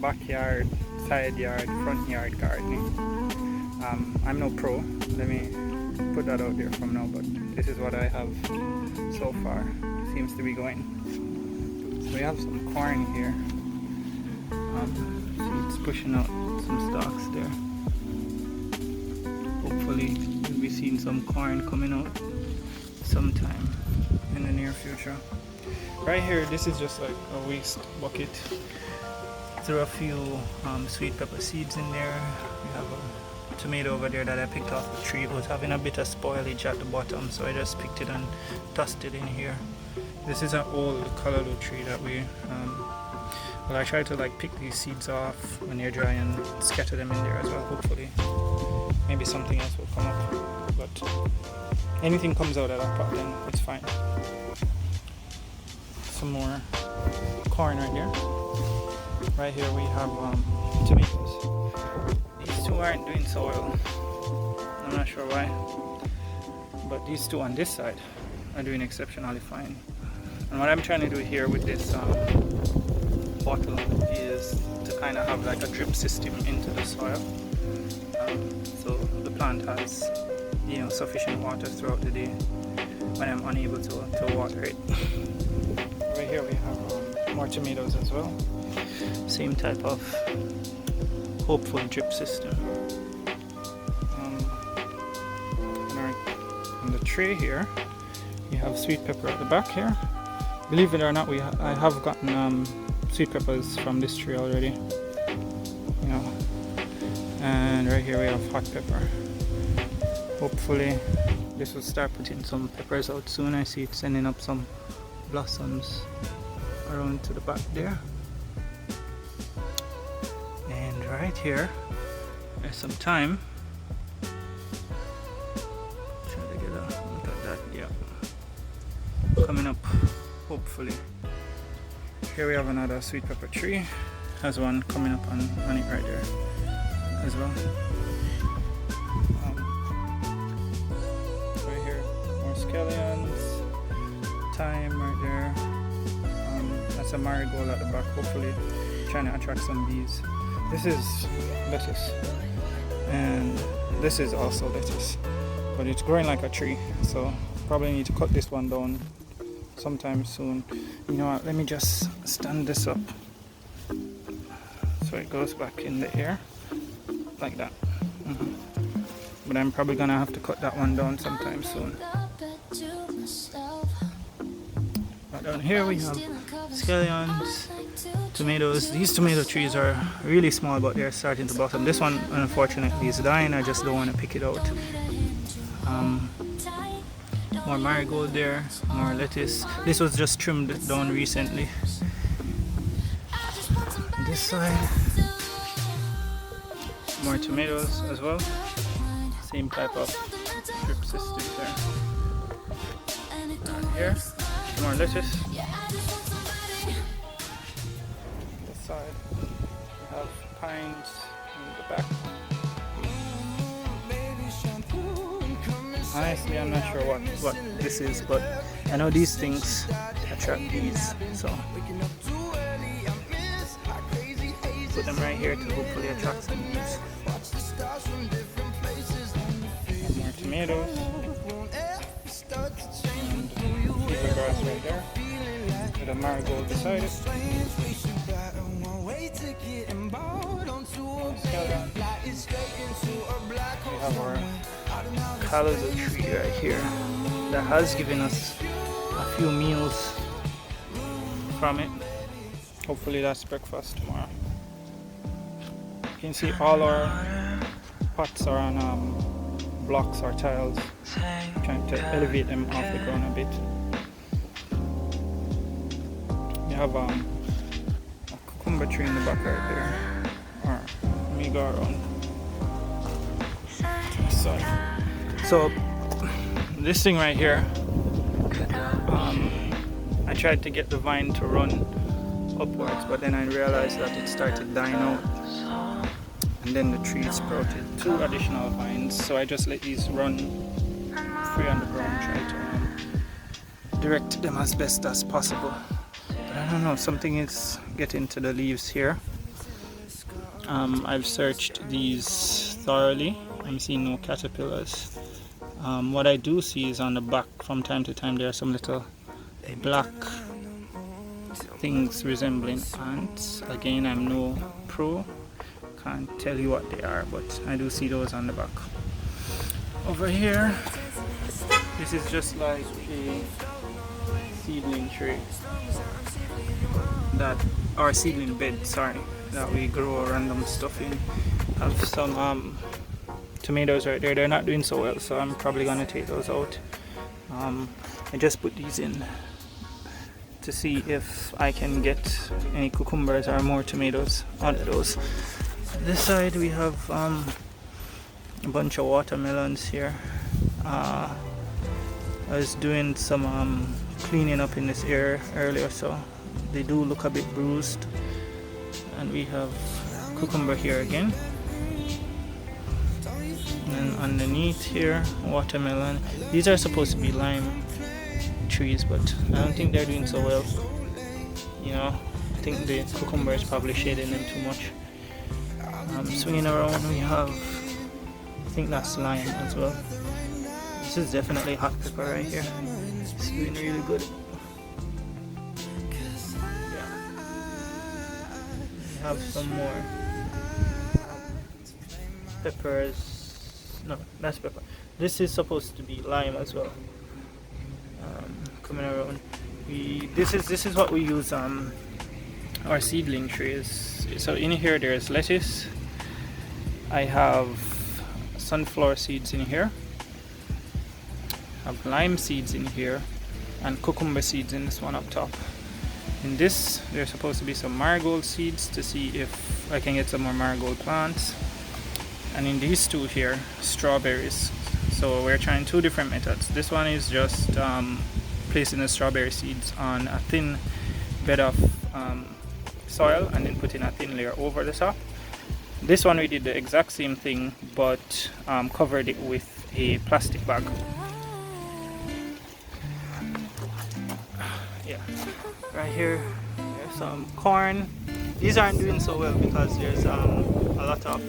backyard, side yard, front yard gardening. I'm no pro, let me put that out there from now, but this is what I have so far. Seems to be going. So we have some corn here. Seeds pushing out some stalks there. Hopefully we'll be seeing some corn coming out sometime in the near future. Right here, this is just like a waste bucket. Threw a few sweet pepper seeds in there. We have a tomato over there that I picked off the tree. It was having a bit of spoilage at the bottom, so I just picked it and tossed it in here. This is an old callaloo tree that we well, I try to like pick these seeds off when they're dry and scatter them in there as well. Hopefully maybe something else will come up, but anything comes out of that pot, then it's fine. Some more corn right here. Right here we have tomatoes. These two aren't doing so well. I'm not sure why, but these two on this side are doing exceptionally fine. And what I'm trying to do here with this bottle is to kind of have like a drip system into the soil, so the plant has, you know, sufficient water throughout the day when I'm unable to water it. Right here we have more tomatoes as well. Same type of hopeful drip system. On the tray here, you have sweet pepper at the back here. Believe it or not, I have gotten sweet peppers from this tree already. You know, and right here we have hot pepper. Hopefully, this will start putting some peppers out soon. I see it sending up some blossoms around to the back there. And right here, there's some thyme. Try to get a look at that. Yeah, coming up. Hopefully. Here we have another sweet pepper tree. Has one coming up on it right there as well. Right here, more scallions, thyme right there. That's a marigold at the back. Hopefully, trying to attract some bees. This is lettuce, and this is also lettuce, but it's growing like a tree. So probably need to cut this one down sometime soon. You know what, let me just stand this up so it goes back in the air like that. But I'm probably gonna have to cut that one down sometime soon. But down here we have scallions, tomatoes. These tomato trees are really small, but they're starting to blossom. This one unfortunately is dying. I just don't want to pick it out. More marigold there, more lettuce. This was just trimmed down recently. This side, more tomatoes as well. Same type of drip system there. And here, more lettuce. This side, we have pines in the back. Honestly, I'm not sure what this is, but I know these things attract bees, so put them right here to hopefully attract some bees. And more tomatoes, and fever grass right there, with a marigold beside it. We have our callaloo tree right here that has given us a few meals from it. Hopefully that's breakfast tomorrow. You can see all our pots are on blocks or tiles, trying to elevate them off the ground a bit. You have a cucumber tree in the back right there, or let me go around this side. So this thing right here, I tried to get the vine to run upwards, but then I realized that it started dying out, and then the tree sprouted 2 additional vines. So I just let these run free on the ground, try to direct them as best as possible. But don't know, something is getting to the leaves here. I've searched these thoroughly. I'm seeing no caterpillars. What I do see is on the back from time to time there are some little black things resembling ants. Again, I'm no pro, can't tell you what they are, but I do see those on the back. Over here, this is just like a seedling tree or seedling bed, sorry, that we grow random stuff in. I have some tomatoes right there. They're not doing so well, so I'm probably gonna take those out. I just put these in to see if I can get any cucumbers or more tomatoes out of those. This side we have a bunch of watermelons here. I was doing some cleaning up in this area earlier, so they do look a bit bruised. And we have cucumber here again. And underneath here, watermelon. These are supposed to be lime trees, but I don't think they're doing so well. You know, I think the cucumber is probably shading them too much. Swinging around, we have, I think that's lime as well. This is definitely hot pepper right here. It's doing really good. Yeah. We have some more peppers. No, that's pepper. This is supposed to be lime as well. Coming around. This is what we use our seedling trees. So in here there's lettuce. I have sunflower seeds in here. I have lime seeds in here, and cucumber seeds in this one up top. In this, there's supposed to be some marigold seeds to see if I can get some more marigold plants. And in these two here, strawberries. So we're trying two different methods. This one is just placing the strawberry seeds on a thin bed of soil and then putting a thin layer over the top. This one we did the exact same thing, but covered it with a plastic bag. Yeah, right here there's some corn. These aren't doing so well because there's a lot of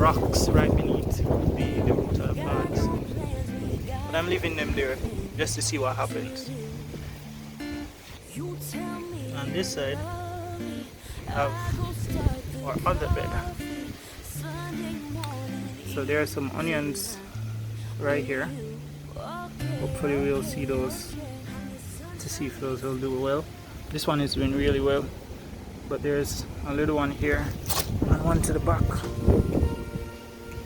rocks right beneath the root of the plants. But I'm leaving them there just to see what happens. On this side, we have our other bed. So there are some onions right here. Hopefully we'll see those to see if those will do well. This one is doing really well, but there's a little one here and one to the back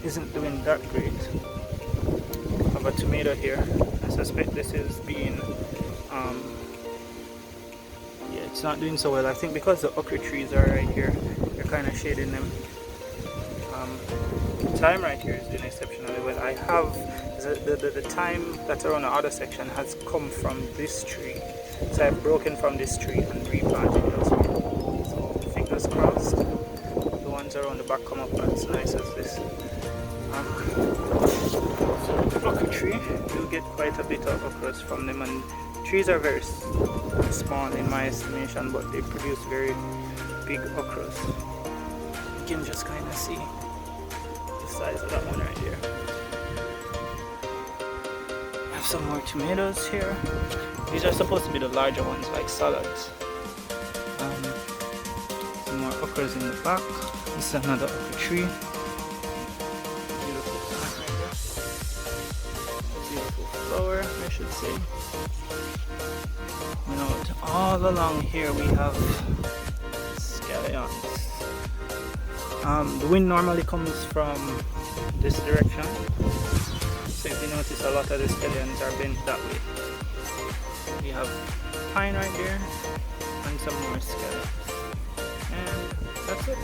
isn't doing that great. I have a tomato here. I suspect this is being yeah, it's not doing so well. I think because the okra trees are right here, they're kind of shading them. Thyme right here is doing exceptionally well. I have the thyme that's around the other section has come from this tree, so I've broken from this tree and replanted it elsewhere. So fingers crossed the ones around the back come up as nice as this. So the okra tree, you'll get quite a bit of okras from them, and trees are very small in my estimation, but they produce very big okras. You can just kind of see the size of that one right there. I have some more tomatoes here. These are supposed to be the larger ones, like salads. Some more okras in the back. This is another okra tree. Beautiful plant right there. Beautiful flower, I should say. You know, all along here we have scallions. The wind normally comes from this direction, so if you notice, a lot of the scallions are bent that way. We have pine right there and some more scallions, and that's it.